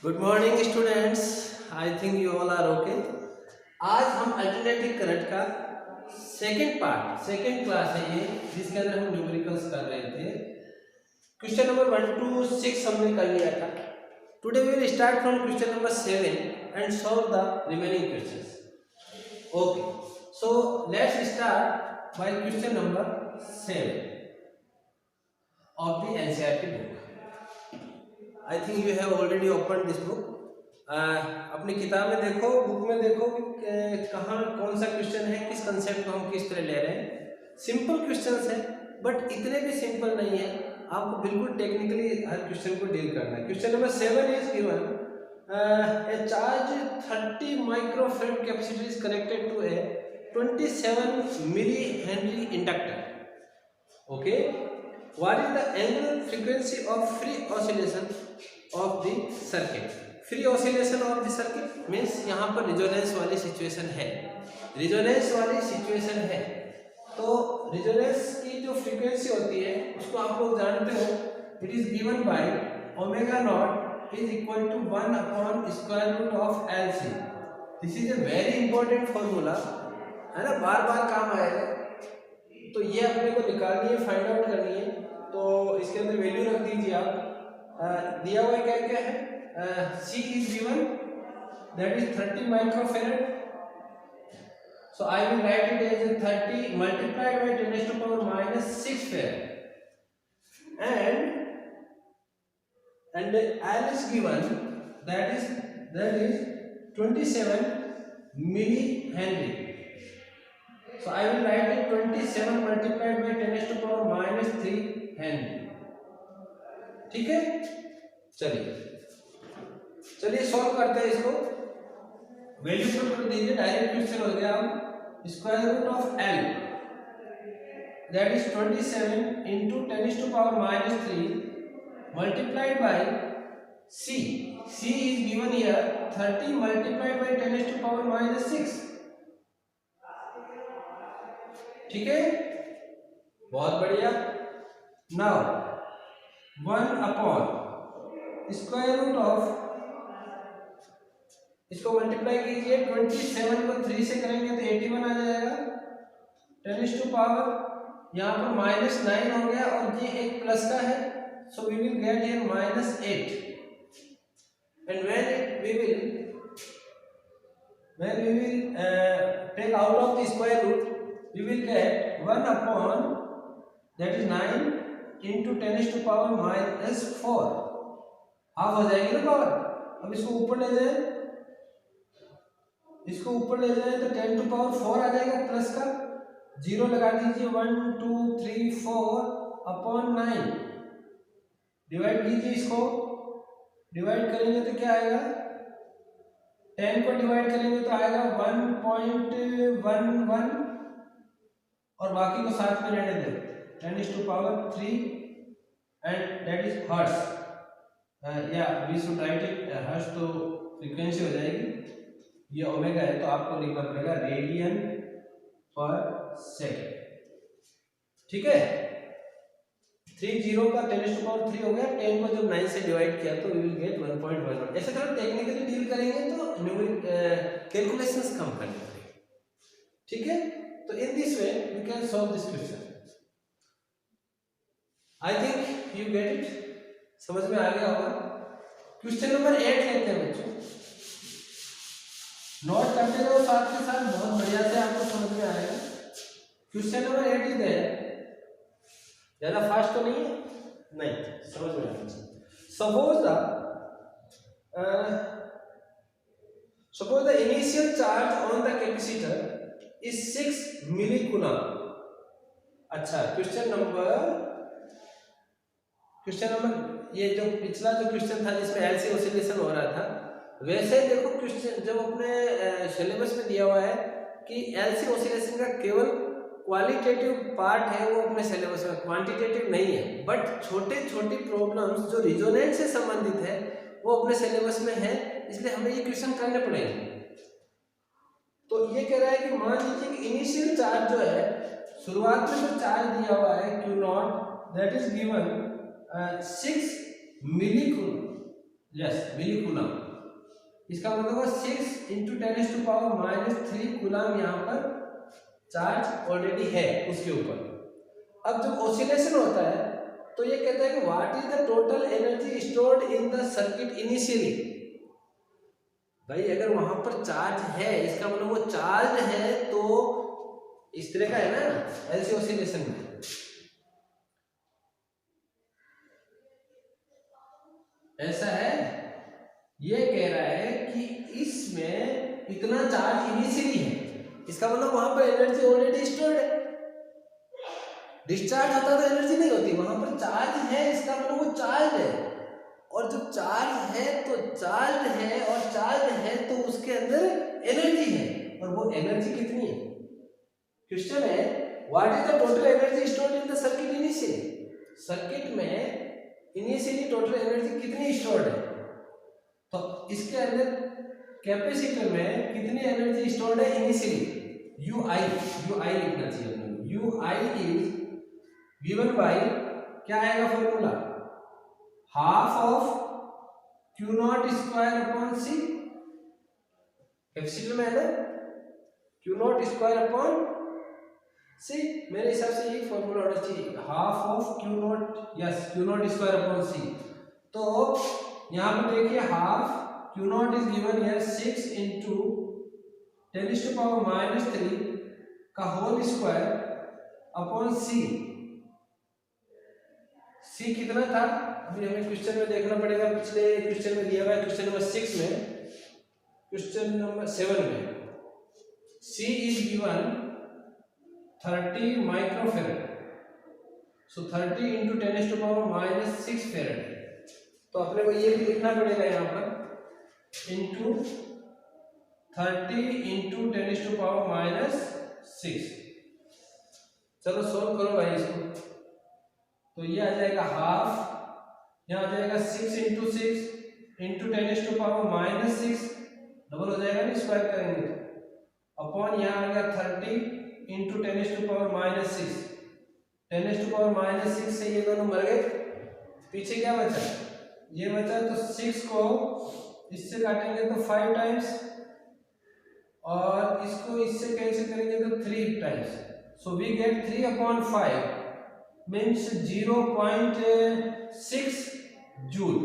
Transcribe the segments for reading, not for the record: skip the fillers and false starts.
Good morning students. I think you all are okay. आज हम alternative current का second class है ये, जिसके अंदर हम न्यूमेरिकल्स कर रहे थे। क्वेश्चन नंबर 1 to 6 हमने कर लिया था। Today we will start from question number 7 and solve the remaining questions. Okay, so let's start by question number 7 of the NCERT book. I think you have already opened this book. अपनी किताब में देखो, book में देखो कि कहाँ कौन सा क्वेश्चन है, किस कंसेप्ट को हम किस तरह ले रहे हैं। सिंपल क्वेश्चंस है बट इतने भी सिंपल नहीं है, आपको बिल्कुल टेक्निकली हर क्वेश्चन को डील करना है। Question number 7 is given a charge 30 microfarad capacitor is connected to a 27 millihenry inductor. Okay, what is the angular frequency of free oscillation of the circuit? Free oscillation of the circuit means यहाँ पर resonance वाली situation है, तो resonance की जो frequency होती है उसको आप लोग जानते हो, it is given by omega naught is equal to 1 upon square root of LC। This is a very important formula है ना, बार बार काम आएगा, तो ये अपने को निकालनी है, फाइंड आउट करनी है। तो इसके अंदर वैल्यू रख दीजिए आप। दिया हुआ क्या क्या है, C is given, that is 30 microfarad. So I will write it as 30 multiplied by 10 raised to power minus 6 farad, and L is given, that is 27 millihenry. So I will write it 27 multiplied by 10 raised to power minus 3 Henry. ठीक है, चलिए solve करते हैं इसको। Value put कर दीजिए, direct question हो गया। हम square root of L that is 27 into 10 raised to power minus 3 multiplied by C is given here 30 multiplied by 10 raised to power minus 6। ठीक है, बहुत बढ़िया। Now 1 upon square root of, इसको मल्टीप्लाई कीजिए, 27 को 3 से करेंगे तो 81 आ जाएगा। 10 raised to पावर यहाँ पर माइनस 9 हो गया और ये एक प्लस का है, so we will get here minus 8, and when we will take out of the square root we will get 1 upon, that is 9 into 10 raised to power minus 4, half हो जाएगी ना पावर। अब इसको ऊपर ले जाए, तो 10 to power 4 आ जाएगा प्लस का, 0 लगा दीजिए, 1 2 3 4 अपॉन 9, डिवाइड कीजिए, इसको डिवाइड करेंगे तो क्या आएगा, 10 को डिवाइड करेंगे तो आएगा 1.11 और बाकी को साथ में रहने दें, 10 raised to power 3 and that is hertz. या we should write it hertz, तो फ्रीक्वेंसी हो जाएगी, ये ओमेगा है तो आपको लिखना पड़ेगा रेडियन पर सेकेंड। ठीक है, 30 का 10 raised to power 3 हो गया, 10 को जब 9 से डिवाइड किया तो वी विल गेट 1.11। ऐसे थोड़ा टेक्निकली डील करेंगे तो कैलकुलेशंस कम करनी पड़ेगी। ठीक है, तो in this way you can solve this question. I think you get it, समझ में आ गया होगा। क्वेश्चन नंबर 8 लेते हैं बच्चों, नोट करते रहो साथ के साथ, बहुत बढ़िया से आपको समझ में आएगा। क्वेश्चन नंबर 8 इज देयर, ज्यादा फास्ट तो नहीं है, नहीं, समझ में आएगा। suppose the initial charge on the capacitor is 6 मिलीकूलम। अच्छा, क्वेश्चन नंबर ये जो पिछला जो क्वेश्चन था जिसमें LC ऑसिलेशन हो रहा था, वैसे देखो क्वेश्चन जब अपने सिलेबस में दिया हुआ है कि LC ऑसिलेशन का केवल क्वालिटेटिव पार्ट है, वो अपने सिलेबस में, क्वांटिटेटिव नहीं है, बट छोटे छोटी प्रॉब्लम्स जो रिजोनेंस से संबंधित है वो अपने सिलेबस में है, इसलिए हमें ये क्वेश्चन करने पड़ेंगे। तो ये कह रहा है कि मान लीजिए कि इनिशियल चार्ज जो है, शुरुआत में जो चार्ज दिया हुआ है Q0 that is given 6 millicoulomb, yes milli coulomb. इसका मतलब है 6 × 10⁻³ कूलम यहाँ पर चार्ज ऑलरेडी है उसके ऊपर। अब जब ऑसिलेशन होता है तो ये कहता है कि what is the total energy stored in the circuit initially. भाई अगर वहां पर चार्ज है इसका मतलब वो चार्ज है, तो इस तरह का है ना ऐसे ऑसिलेशन में। ऐसा है, ये कह रहा है कि इसमें इतना चार्ज इनिशियली है, इसका मतलब वहां पर एनर्जी ऑलरेडी स्टोर्ड है। डिस्चार्ज होता तो एनर्जी नहीं होती, वहां पर चार्ज है इसका मतलब वो चार्ज है। और जब चार्ज है तो चार्ज है, और चार्ज है तो उसके अंदर एनर्जी है, और वो एनर्जी कितनी है। क्वेश्चन है what is the total energy stored in the circuit initially. Circuit में इनिशियली टोटल एनर्जी कितनी स्टोर्ड है, तो इसके अंदर कैपेसिटर में कितनी एनर्जी स्टोर्ड है इनिशियली। ui लिखना चाहिए अपने को। ui इज V1 बाई क्या आएगा formula, half of Q0 square upon C। Capacitor में है ना Q0 स्क्वायर अपॉन C, मेरे हिसाब से यही फॉर्मूला होना चाहिए, half of Q0, yes Q0 square upon C। तो यहाँ पे देखिए half Q0 is given here 6 × 10⁻³ का whole square upon C। C कितना था अभी हमें क्वेश्चन में देखना पड़ेगा, पिछले क्वेश्चन में दिया हुआ है क्वेश्चन नंबर 6 में, क्वेश्चन नंबर 7 में C इज गिवन 30 माइक्रोफेरेड, सो 30 × 10⁻⁻6 फेरेड। तो अपने को ये भी लिखना पड़ेगा यहाँ पर इंटू 30 × 10⁻⁻6। चलो सोल्व करो भाई इसको, तो ये आ जाएगा हाफ, यहाँ आ जाएगा 6 × 6 × 10⁻⁻6, डबल हो जाएगा ना स्क्वायर करेंगे तो, अपॉन यहाँ आ गया 30 × 10⁻⁻6। 10⁻⁻6 से ये दोनों मर गए, पीछे क्या बचा, ये बचा, तो 6 को इससे काटेंगे तो 5 टाइम्स, और इसको इससे कैंसिल करेंगे तो 3 times, so we get 3/5 means 0.6 joule.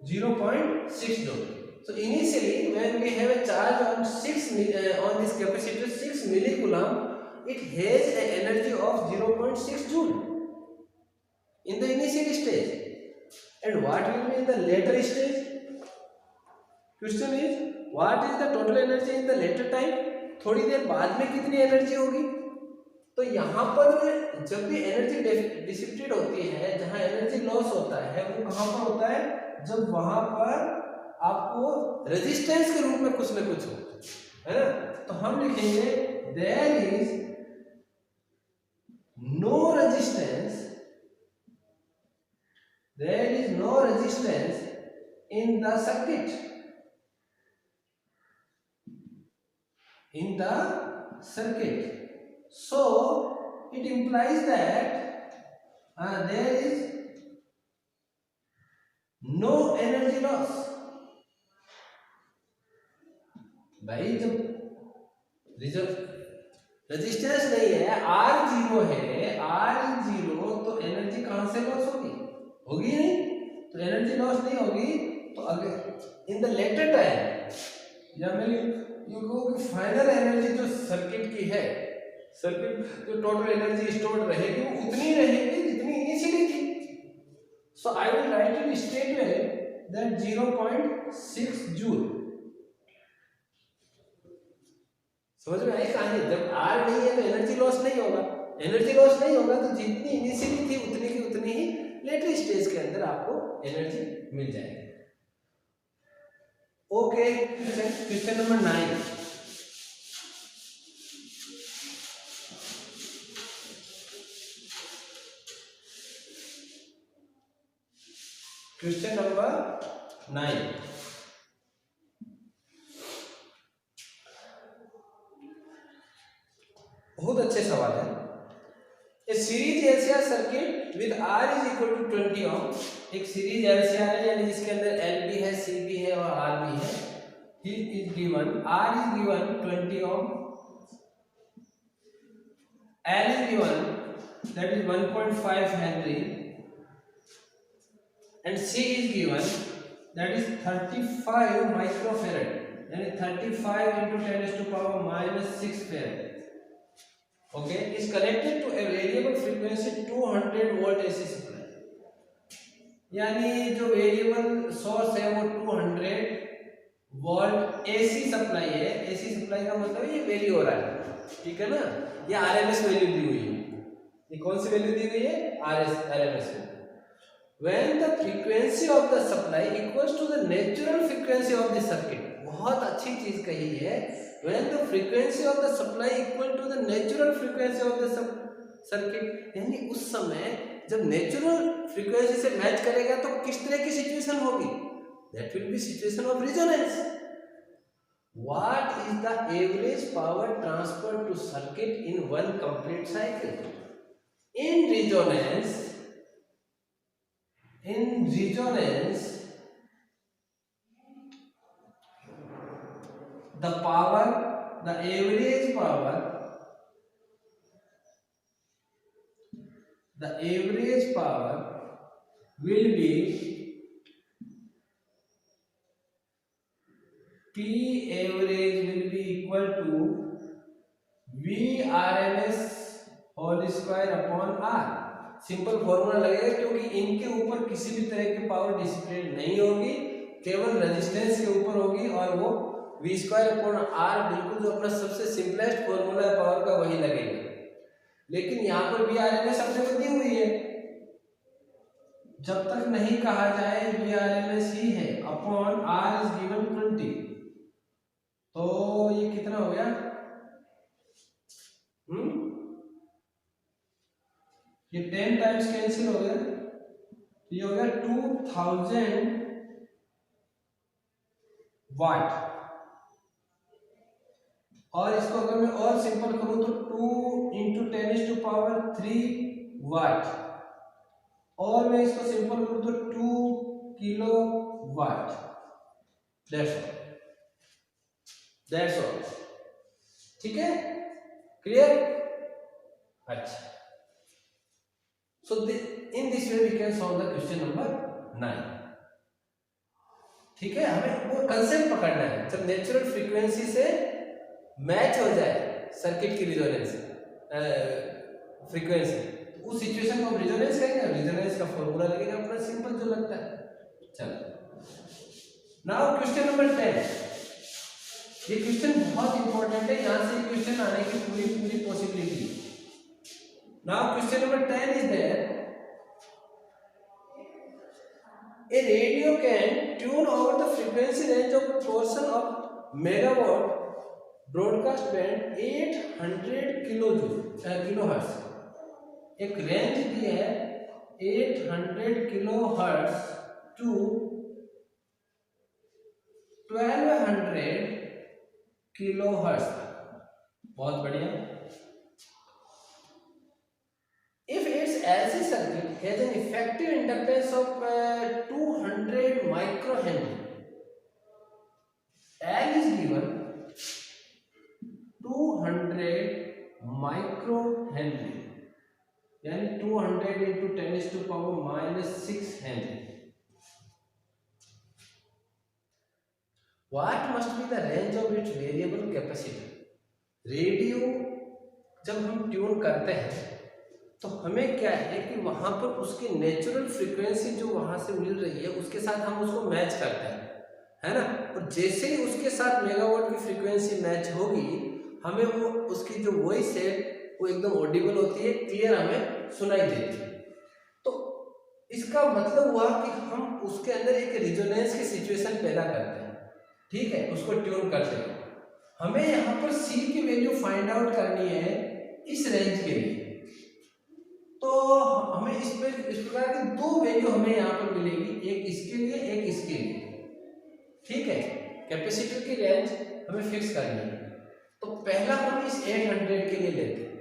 0.6 joule. So initially when we have a charge on on this capacitor 6 millicoulomb, it has an energy of 0.6 joule in the initial stage. And what will be in the later stage? Question is what is the total energy in the later time? थोड़ी देर बाद में कितनी energy होगी। तो यहाँ पर जब भी एनर्जी डिसिपेटेड होती है, जहाँ एनर्जी लॉस होता है वो कहाँ पर होता है, जब वहां पर आपको रेजिस्टेंस के रूप में कुछ न कुछ हो, है ना। तो हम लिखेंगे there is no resistance, there is no resistance in the circuit, in the circuit. So it implies that there is no energy loss. भाई जब रेजिस्टेंस नहीं है, R 0 है, R 0, तो एनर्जी कहां से लॉस होगी, होगी नहीं, तो एनर्जी लॉस नहीं होगी। तो अगर इन द लेटर टाइम, या मैं यूं कहूं कि फाइनल एनर्जी जो सर्किट की है, सर्किट जो टोटल एनर्जी स्टोर्ड रहेगी वो उतनी रहेगी जितनी इनिशियली थी। So I will write it straight that 0.6 joule. समझ में आई कहानी, जब R नहीं है तो एनर्जी लॉस नहीं होगा, एनर्जी लॉस नहीं होगा तो जितनी इनिशियली थी उतनी की उतनी ही लेटर स्टेज के अंदर आपको एनर्जी मिल जाएगी। Okay, question number 9। Question number 9, बहुत अच्छे सवाल है। A series LCR circuit with R is equal to 20 ohm, एक सीरीज LCR है यानी जिसके अंदर L भी है, C भी है और R भी है। He is given, R is given 20 ohm, L is given that is 1.5 Henry and C is given that is 35 microfarad यानी 35 into 10 to power minus 6 farad, okay, is connected to a variable frequency 200 volt AC supply, यानी जो variable source है वो 200 volt AC supply है। AC supply का मतलब ये very हो रहा है, ठीक है ना, ये RMS वैल्यू दी हुई है। ये कौन सी वैल्यू दी हुई है? RMS value. When the frequency of the supply equals to the natural frequency of the circuit, बहुत अच्छी चीज कही है। When the frequency of the supply equal to the natural frequency of the circuit, यानी उस समय जब नेचुरल फ्रीक्वेंसी से मैच करेगा तो किस तरह की सिचुएशन होगी? That will be situation of resonance. What is the average power transferred to circuit in one complete cycle? In resonance, the power, the average power will be P average will be equal to V RMS whole square upon R। Simple formula लगेगा क्योंकि इनके ऊपर किसी भी तरह की power dissipate नहीं होगी, केवल रेजिस्टेंस के ऊपर होगी और वो V स्क्वायर अपॉन R बिल्कुल जो अपना सबसे सिंपलेस्ट फॉर्मूला है पावर का वही लगेगा। लेकिन यहाँ पर V RMS अपने को दी हुई है, जब तक नहीं कहा जाए V RMS ही है अपॉन R इज गिवन 20, तो ये कितना हो गया? ये 10 टाइम्स कैंसिल हो गया, तो ये हो गया 2000 वाट। और इसको अगर मैं और सिंपल करूं तो 2 इंटू 10⁻³ वाट, और मैं इसको सिंपल करूं तो 2 किलो वाट। दैट्स ऑल, ठीक है, क्लियर? अच्छा, so in this way we can solve the question number 9, ठीक है। हमें वो कंसेप्ट पकड़ना है, जब नेचुरल फ्रीक्वेंसी से मैच हो जाए सर्किट की रिजोनेंस फ्रीक्वेंसी, तो उस सिचुएशन को हम रिजोनेंस कहेंगे। रिजोनेंस का फॉर्मूला लगेगा अपना सिंपल जो लगता है। चलो नाउ क्वेश्चन नंबर 10। ये क्वेश्चन बहुत इंपॉर्टेंट है, यहां से क्वेश्चन आने की पूरी possibility. Now question number 10 is there, a radio can tune over the frequency range of a portion of megawatt broadcast band 800 kilohertz. एक रेंज दी है 800 किलोहर्ट्ज टू 1200 किलोहर्ट्ज। बहुत बढ़िया। If its LC circuit has an effective inductance of 200 microhenry, L is given 200 microhenry, यानी 200 into 10⁻⁻6 Henry. What must be the range of its variable capacity? Radio जब हम tune करते हैं तो हमें क्या है कि वहां पर उसकी नेचुरल फ्रीक्वेंसी जो वहां से मिल रही है उसके साथ हम उसको मैच करते हैं, है ना। और जैसे ही उसके साथ मेगावाट की फ्रीक्वेंसी मैच होगी, हमें वो उसकी जो वॉइस है वो एकदम ऑडिबल होती है, क्लियर हमें सुनाई देती है। तो इसका मतलब हुआ कि हम उसके अंदर एक रिजोनेंस की सिचुएशन पैदा करते हैं, ठीक है, उसको ट्यून करते हैं। हमें यहाँ पर C की वैल्यू फाइंड आउट करनी है इस रेंज के लिए, तो हमें इस प्रकार की दो वैल्यू हमें यहाँ पर मिलेगी, एक इसके लिए एक इसके लिए, ठीक है। कैपेसिटर की रेंज हमें फिक्स करनी है, तो पहला हम इस 800 के लिए लेते हैं,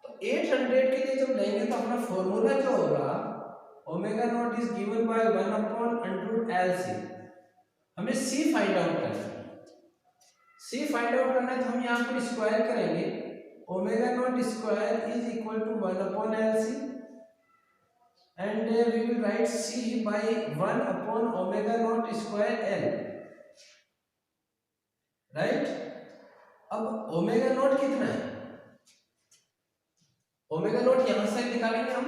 तो 800 के लिए जब लेंगे तो अपना फॉर्मूला जो होगा omega naught is given bye 1/√LC। हमें C फाइंड आउट करना है। C फाइंड आउट करना है तो हम यहाँ पर स्क्वायर करेंगे। Omega naught square is equal to 1/LC and we will write C by 1/omega naught square L, right? अब ओमेगा नॉट कितना है? ओमेगा नॉट यहां से निकालेंगे हम,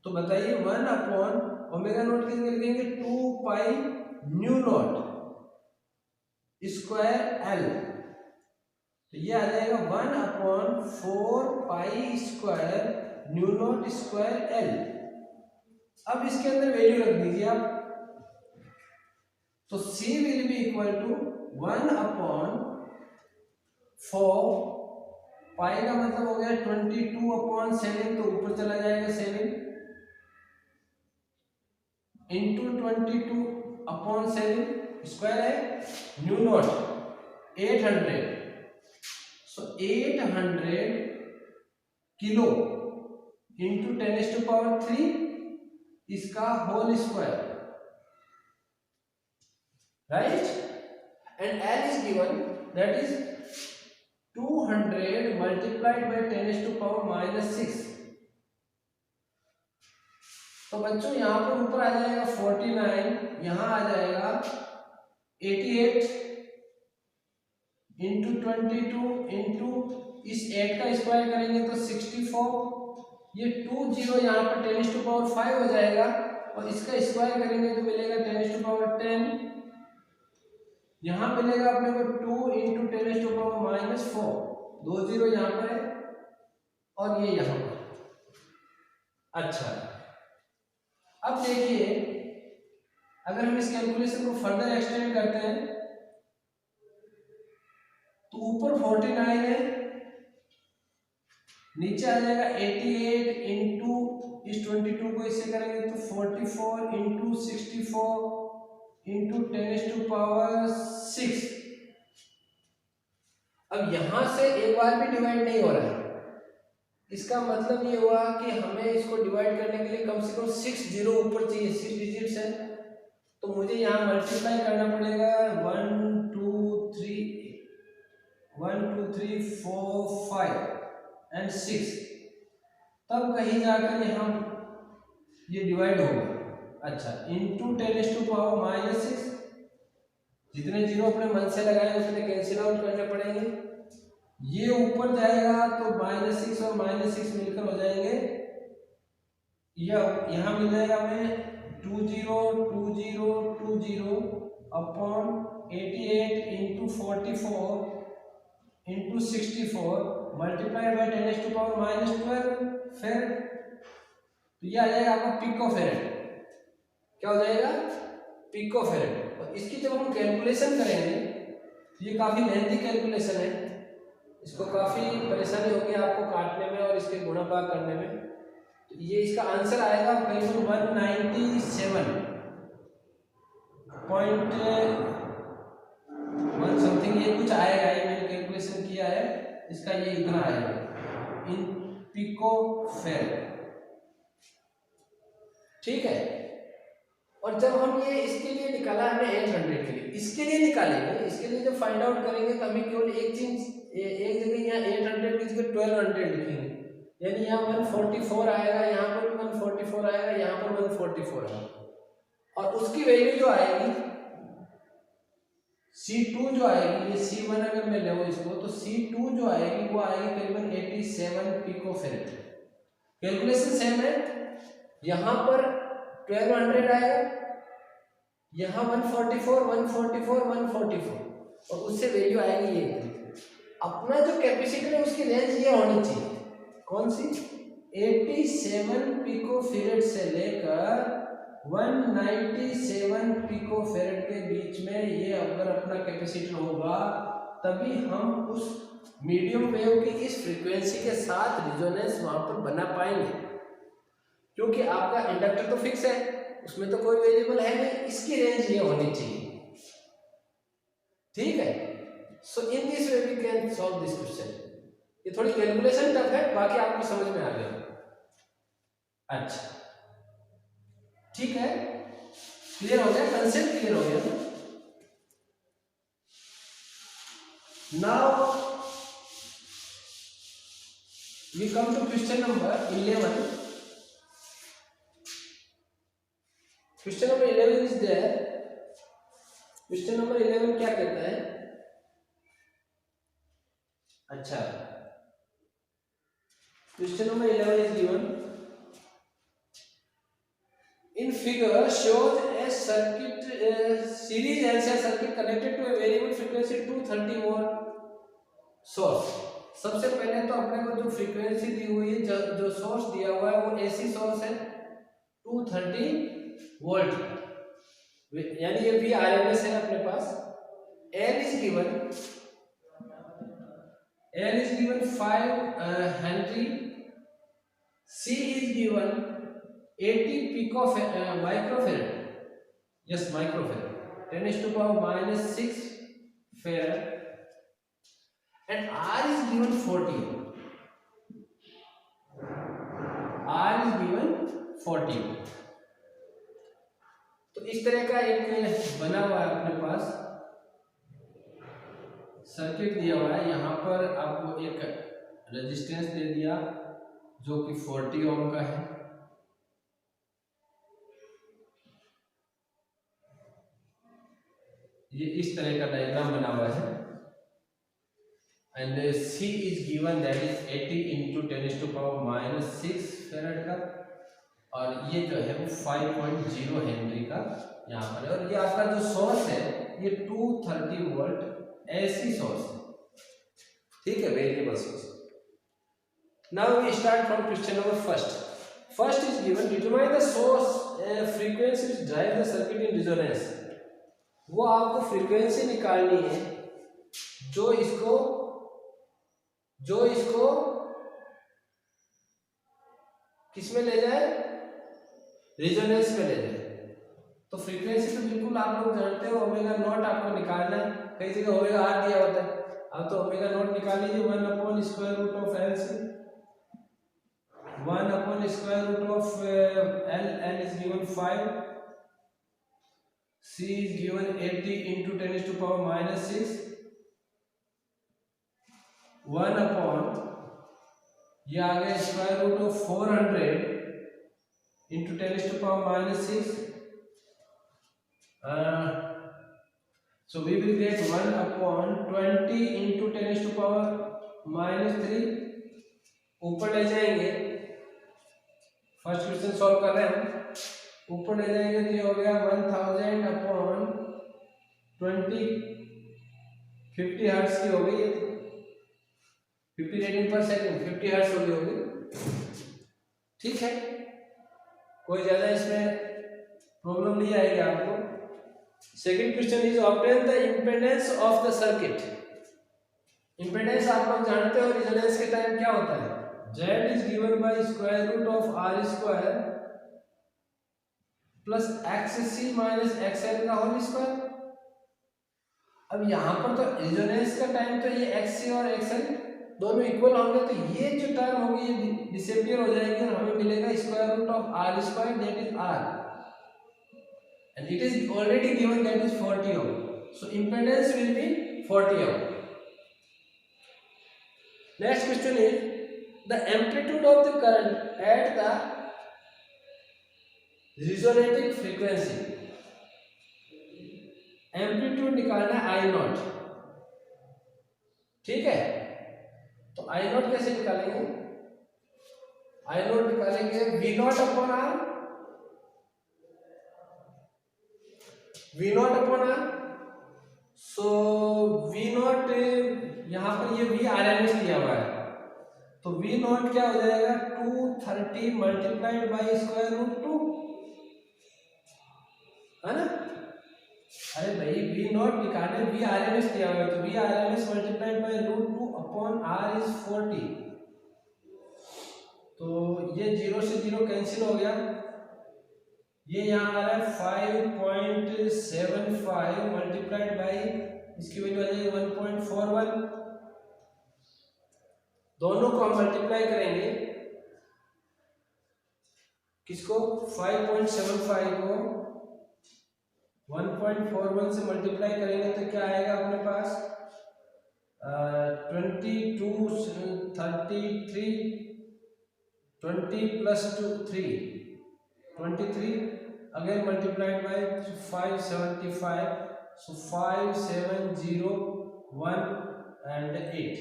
तो बताइए 1/ओमेगा नॉट कितने लिखेंगे 2 pi nu not square L, तो ये आ जाएगा 1/4 pi square new not square L। अब इसके अंदर वैल्यू रख दीजिए आप, तो C will be equal to 1/4 pi का मतलब हो गया 22/7, तो ऊपर चला जाएगा 7 इंटू 22/7 स्क्वायर है nu naught 800, so 800 kilo into 10⁻³ इसका whole square, right? And L is given that is 200 multiplied by 10⁻⁻6। तो बच्चों यहाँ पर ऊपर आ जाएगा 49, यहाँ आ जाएगा 88 इंटू 22 इंटू इस 8 का स्क्वायर करेंगे तो 64, ये 20 यहाँ पर 10⁻5 हो जाएगा और इसका स्क्वायर करेंगे तो मिलेगा 10⁻10, यहाँ मिलेगा अपने को 2 इंटू 10⁻⁻4, 20 यहाँ पर है और ये यहाँ पर। अच्छा, अब देखिए अगर हम इस कैलकुलेशन को फर्दर एक्सटेंड करते हैं तो ऊपर 49 है, नीचे आ जाएगा 88 इंटू इस 22 को इससे करेंगे तो 44 इंटू 64 इंटू 10⁻6। अब यहां से एक बार भी डिवाइड नहीं हो रहा है, इसका मतलब ये हुआ कि हमें इसको डिवाइड करने के लिए कम से कम 6 जीरो ऊपर चाहिए, 6 डिजिट्स है, तो मुझे यहाँ मल्टीप्लाई करना पड़ेगा 1 2 3 4 5 एंड 6, तब कहीं जाकर यहाँ ये डिवाइड होगा। अच्छा, इंटू 10⁻⁻6, जितने जीरो अपने मन से लगाए उतने कैंसिल आउट करने पड़ेंगे, ये ऊपर जाएगा तो -6 और -6 मिलकर हो जाएंगे, यहाँ मिल जाएगा हमें 20 upon 88 into 44 into 64 multiply by 10⁻12 फिर, तो ये आ जाएगा आपका पिकोफैरेड। क्या हो जाएगा? पिकोफैरेड। और इसकी जब हम कैलकुलेशन करेंगे तो ये काफ़ी लेंथी कैलकुलेशन है, इसको काफ़ी परेशानी होगी आपको काटने में और इसके गुणा भाग करने में, तो ये इसका आंसर आएगा करीबन 197.1 समथिंग, ये कुछ आएगा, ये मैंने कैलकुलेशन किया है, इसका ये इतना आएगा इन पिकोफैरेड, ठीक है। और जब हम ये इसके लिए निकाला हमने 800 के लिए, इसके लिए निकालेंगे, इसके लिए जब फाइंड आउट करेंगे तो हमें केवल एक चीज, एक जगह यहाँ 800 की जगह 1200 लिखेंगे, यानी यहाँ 144 आएगा, यहाँ पर भी 144 आएगा, यहाँ पर 144 आएगा, और उसकी वैल्यू जो आएगी C2 जो आएगी, ये C1 अगर मैं ले इसको, तो C2 जो आएगी वो आएगी करीबन 87 पिकोफैरेड। कैलकुलेशन सेम है, यहाँ पर 1200 आएगा, यहाँ 144 144 144 और उससे वैल्यू आएगी ये। अपना जो कैपेसिटर है उसकी रेंज ये होनी चाहिए, कौन सी? 87 पिकोफैरेड से लेकर 197 पिकोफैरेड के बीच में ये अगर अपना कैपेसिटर होगा तभी हम उस मीडियम वेव की इस फ्रीक्वेंसी के साथ रिजोनेंस वहां पर बना पाएंगे, क्योंकि आपका इंडक्टर तो फिक्स है, उसमें तो कोई वेरिएबल है नहीं, इसकी रेंज ये होनी चाहिए, ठीक है। So in this way we can solve this question. ये थोड़ी कैलकुलेशन टफ है, बाकी आपको समझ में आ गया। अच्छा ठीक है, क्लियर हो गया, कंसेप्ट क्लियर हो गया। Now we come to question number 11। Question number 11 is there. Question number 11 क्या कहता है? अच्छा, question number 11 is given. In figure shows a circuit series LCR circuit connected to a variable frequency 230 volt source. सबसे पहले तो अपने को जो फ्रीक्वेंसी दी हुई है, जो सोर्स दिया हुआ है वो एसी सोर्स है 230 वोल्ट, यानी ये भी आरएमएस है अपने पास। L is given 5 Henry, C is given 80 microfarad, yes microfarad, 10⁻⁻6 farad, and R is given 40. R is given 40. तो इस तरह का एक बना हुआ है अपने पास सर्किट दिया हुआ है। यहाँ पर आपको एक रेजिस्टेंस दे दिया जो कि 40 ओम का है। ये इस तरह का डायग्राम बना हुआ है। And C is given that is 80 × 10⁻⁻6 farad का, और ये जो है वो 5.0 हेनरी का यहाँ पर है। और ये आपका जो सोर्स है ये 230 वोल्ट एसी सोर्स है, ठीक है, variable source. Now we start from question number first. First is given determine the source frequency which drive the circuit in resonance. वो आपको फ्रीक्वेंसी निकालनी है जो इसको किस में ले जाए, रेजोनेंस में ले जाए। तो फ्रीक्वेंसी तो बिल्कुल आप लोग जानते हो, ओमेगा नॉट आपको निकालना है। कई जगह ओमेगा आर दिया होता है, अब तो ओमेगा नॉट निकाल लीजिए 1/√LC, 1/√L, L is given 5, C is given 80 × 10⁻⁻6, 1/, ये आ गया √400 × 10⁻⁻6, so we will get 1/20 × 10⁻⁻3। ऊपर ले जाएंगे, फर्स्ट क्वेश्चन सॉल्व कर रहे हैं हम, ऊपर ले जाएंगे तो ये हो गया 1000/20, 50 हर्ट्ज की हो गई, 50 रेडियन पर सेकंड, 50 हर्ट्ज हो गई होगी, ठीक है, कोई ज्यादा इसमें प्रॉब्लम नहीं आएगी आपको। Second question is obtain the impedance of the circuit. Impedance आप लोग जानते हो रेजोनेंस के टाइम क्या होता है, Z is given by √R² plus XC minus XL का होल स्क्वायर। अब यहाँ पर तो रेजोनेंस का टाइम तो ये XC और XL दोनों इक्वल होंगे, तो ये जो टर्म होगी ये डिसअपीयर हो जाएगी और हमें मिलेगा √R² that is R, and it is already given that is 40 ohm, so impedance will be 40 ohm. Next question is the amplitude of the current at the resonating frequency. Amplitude निकालना है I0, ठीक है, तो I0 कैसे निकालेंगे, I0 निकालेंगे V0/R, V0/R, सो V0 यहाँ पर ये V RMS दिया हुआ है, तो V0 क्या हो जाएगा 230 मल्टीप्लाइड बाई √2, है ना। अरे भाई V0 निकालने, V RMS दिया हुआ है तो V RMS multiplied by √2/R is 40, तो ये 0 से 0 कैंसिल हो गया, ये यहाँ आ रहा है 5.75 मल्टीप्लाइड बाई इसकी वैल्यू आ जाएगी 1.41, दोनों को हम मल्टीप्लाई करेंगे, किसको 5.75 को 1.41 से मल्टीप्लाई करेंगे तो क्या आएगा अपने पास 22 33 20 plus 2 3 23 again multiplied by 575 so 5701 and 8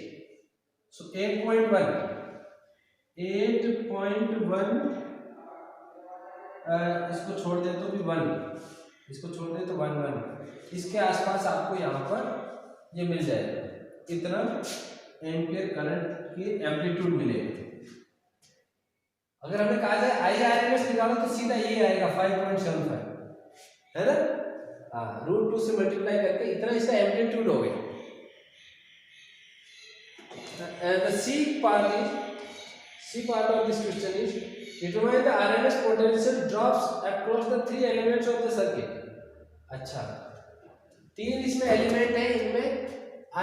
so 8.1 इसको छोड़ दे तो भी 1, इसको छोड़ दे तो 1 1 इसके आसपास आपको यहाँ पर ये मिल जाएगा, इतना एम्पियर करंट की एम्पलीट्यूड मिलेगा। अगर हमें कहा जाए IRMS निकालो तो सीधा ये आएगा 5.75 है ना, हाँ √2 से मल्टीप्लाई करके इतना इसका एम्पलीट्यूड हो गया। The C part of this question is determine the RMS potential drops across the 3 elements of the circuit। अच्छा 3 इसमें एलिमेंट है, इनमें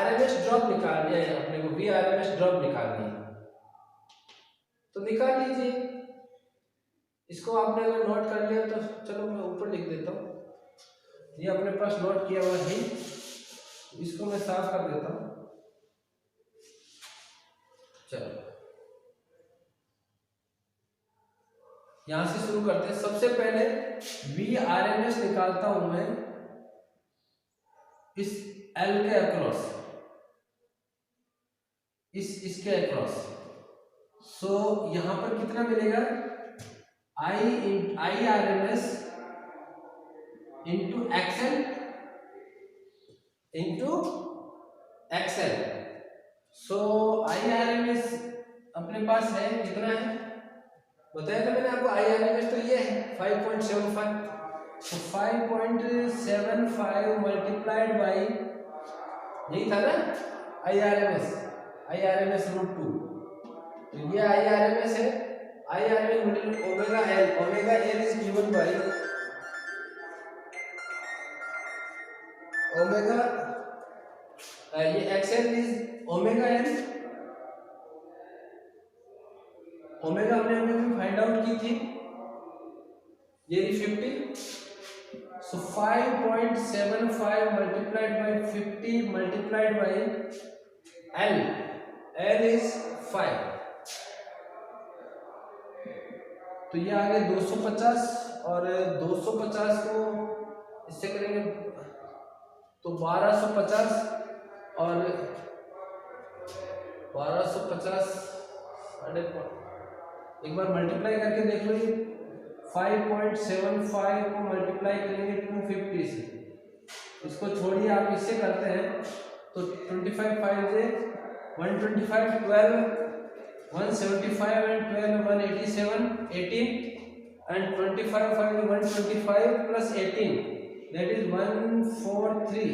RMS ड्रॉप निकालनी है अपने को, VRMS ड्रॉप निकालनी है तो निकाल लीजिए। इसको आपने अगर नोट कर लिया तो चलो मैं ऊपर लिख देता हूँ, ये अपने पास नोट किया हुआ है, इसको मैं साफ कर देता हूँ। चलो यहां से शुरू करते हैं। सबसे पहले VRMS निकालता हूं मैं इस L के अक्रॉस, इसके अक्रॉस, सो यहां पर कितना मिलेगा IRMS इंटू XL। सो IRMS अपने पास है कितना है बताया था मैंने आपको, IRMS तो ये है 5.75 तो 5.75 मल्टीप्लाइड बाई यही था ना IRMS √2 तो ये IRMS है, IRMS omega L is given by omega, ये XL is omega L, omega हमने फाइंड आउट की थी, ये 50 सो 5.75 multiplied by 50 multiplied by L is 5 तो ये आ गया 250 और 250 को इससे करेंगे तो 1250 और 1250 एक बार मल्टीप्लाई करके देख लो, 5.75 को मल्टीप्लाई करेंगे 250 से, इसको छोड़िए आप इससे करते हैं तो 25 5 से 125 12 175 and 12 187 18 and 25 5 125 plus 18 that is 143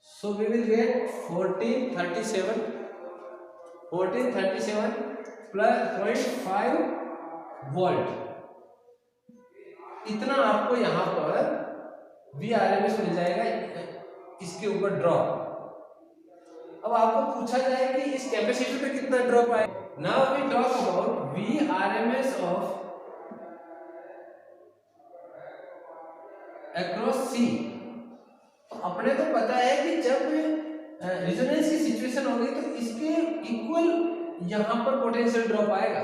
so we will get 1437 plus 0.5 volt, इतना आपको यहाँ पर VRMS मिल जाएगा इसके ऊपर ड्रॉप। अब आपको पूछा जाए कि इस कैपेसिटर पे कितना ड्रॉप आए। Now we talk about VRMS of across C। तो अपने को पता है कि जब रेजोनेंस की सिचुएशन होगी तो इसके इक्वल यहाँ पर पोटेंशियल ड्रॉप आएगा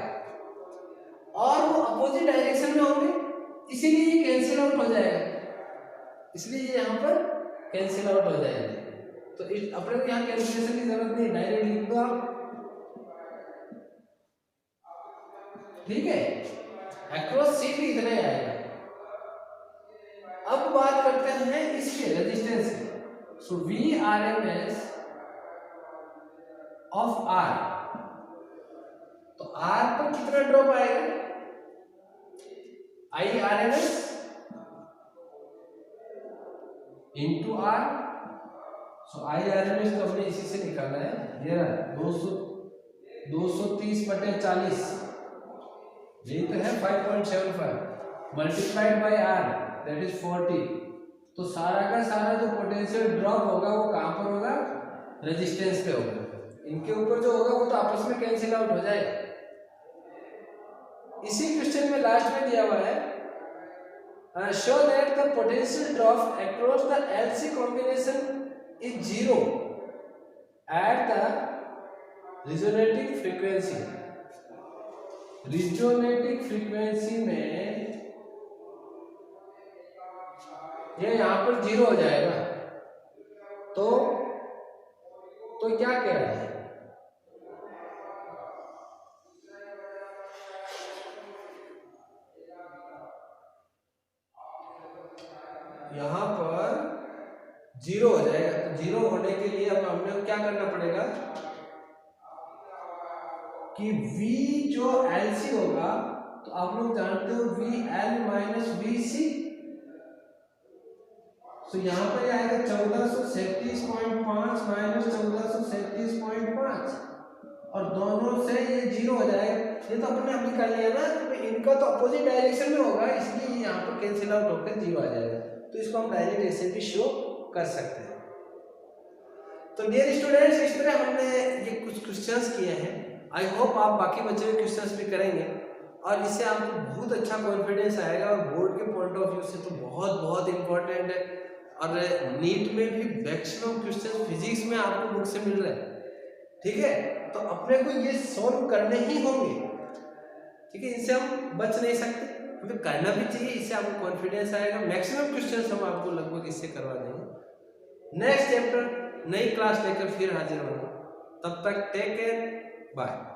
और वो अपोजिट डायरेक्शन में होंगे, इसीलिए ये कैंसिल आउट हो जाएगा, इसलिए ये यहाँ पर कैंसिल आउट हो जाएगा। तो अपने को यहाँ कैलकुलेशन की जरूरत नहीं, डायरेक्ट लिख दो आप, ठीक है। अक्रॉस C भी इतना ही आएगा। अब बात करते हैं इसके रेजिस्टेंस की। सो VRMS ऑफ R, तो R पर कितना ड्रॉप आएगा IRMS इंटू R। सो IRMS तो हमने इसी से निकाला है, ये 230/40 यही तो है 5.75 multiplied by R that is 40। तो सारा का सारा जो पोटेंशियल ड्रॉप होगा वो कहां पर होगा, रेजिस्टेंस पे होगा, इनके ऊपर जो होगा वो तो आपस में कैंसिल आउट हो जाएगा। इसी क्वेश्चन में लास्ट में दिया हुआ है show that the potential drop across the LC combination is zero at the resonating frequency. Resonating frequency में ये यहाँ पर जीरो हो जाएगा, तो क्या कह रहा है, यहाँ पर जीरो हो जाएगा। तो जीरो होने के लिए अब हमें क्या करना पड़ेगा कि V जो LC होगा, तो आप लोग जानते हो VL माइनस VC, तो यहाँ पर आएगा 1437.5 माइनस 1437.5 और दोनों से ये जीरो हो जाएगा। ये तो अपने अभी कर लिया ना, तो इनका तो अपोजिट डायरेक्शन में होगा, इसलिए यहाँ पर कैंसिल आउट होकर जीरो आ जाएगा। तो इसको हम डायरेक्ट ऐसे भी शो कर सकते हैं। तो डियर स्टूडेंट्स, इस तरह हमने ये कुछ क्वेश्चंस किए हैं। आई होप आप बाकी बचे हुए क्वेश्चंस भी करेंगे और इससे आपको बहुत अच्छा कॉन्फिडेंस आएगा और बोर्ड के पॉइंट ऑफ व्यू से तो बहुत इम्पोर्टेंट है। और नीट में भी मैक्सिमम क्वेश्चन फिजिक्स में आपको बुक से मिल रहे हैं, ठीक है। तो अपने को ये सॉल्व करने ही होंगे, ठीक है, इनसे हम बच नहीं सकते, हमें करना भी चाहिए, इससे आपको कॉन्फिडेंस आएगा। मैक्सिमम क्वेश्चंस हम आपको लगभग इससे करवा देंगे। नेक्स्ट चैप्टर नई क्लास लेकर फिर हाजिर होंगे, तब तक टेक केयर, बाय।